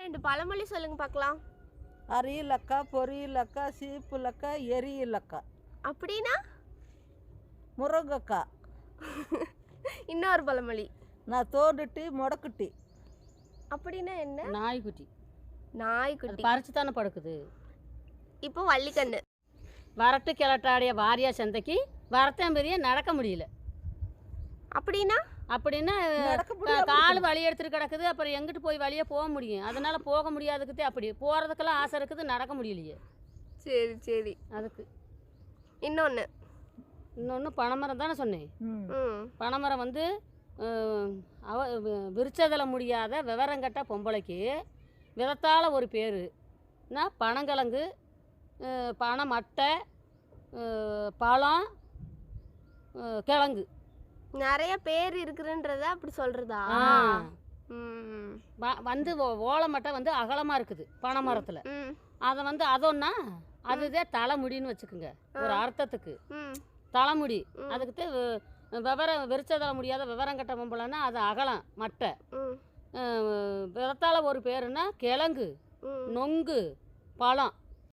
2 பழமொழி சொல்லுங்க பார்க்கலாம். அரியலக்கா, பொரியலக்கா, சீப்புலக்கா, எரியலக்கா, அப்படின்னா? முருங்கக்கா. இன்னொரு பழமொழி. நான் தோண்டுட்டி முடக்குட்டி. அப்படின்னா என்ன? நாய்க்குட்டி. நாய்க்குட்டி. பறிச்சு தானே படுக்குது. இப்போ வள்ளிக்கண்ணு. வரட்டு கிளட்டாடிய வாரியா சந்தைக்கு வரத்தேன் பெரிய நடக்க முடியல. அப்படின்னா? அப்படின்னா கால் வழி எடுத்துட்டு கிடக்குது. அப்புறம் எங்கிட்டு போய் வழியே போக முடியும்? அதனால போக முடியாதுக்குதே. அப்படி போகிறதுக்கெல்லாம் ஆசை இருக்குது, நடக்க முடியலையே. சரி சரி. அதுக்கு இன்னொன்று பனைமரம் தானே சொன்னேன். பனைமரம் வந்து விரிச்சதில் முடியாத விவரங்கட்ட பொம்பளைக்கு விதத்தால் ஒரு பேர். பனங்கிழங்கு, பனை மட்டை, பழம், கிழங்கு நிறைய பேர் இருக்குன்றத அப்படி சொல்றதா? வந்து ஓலை மட்டை வந்து அகலமாக இருக்குது பனை மரத்தில். அதை வந்து அதொன்னா அதுதான் தலைமுடின்னு வச்சுக்கோங்க. ஒரு அர்த்தத்துக்கு தலைமுடி. அதுக்கு விரிச்சதில் முடியாத விவரம் கட்ட பொம்பளைன்னா அது அகலம் மட்டை. விதத்தால் ஒரு பேருன்னா கிழங்கு, நொங்கு, பழம்.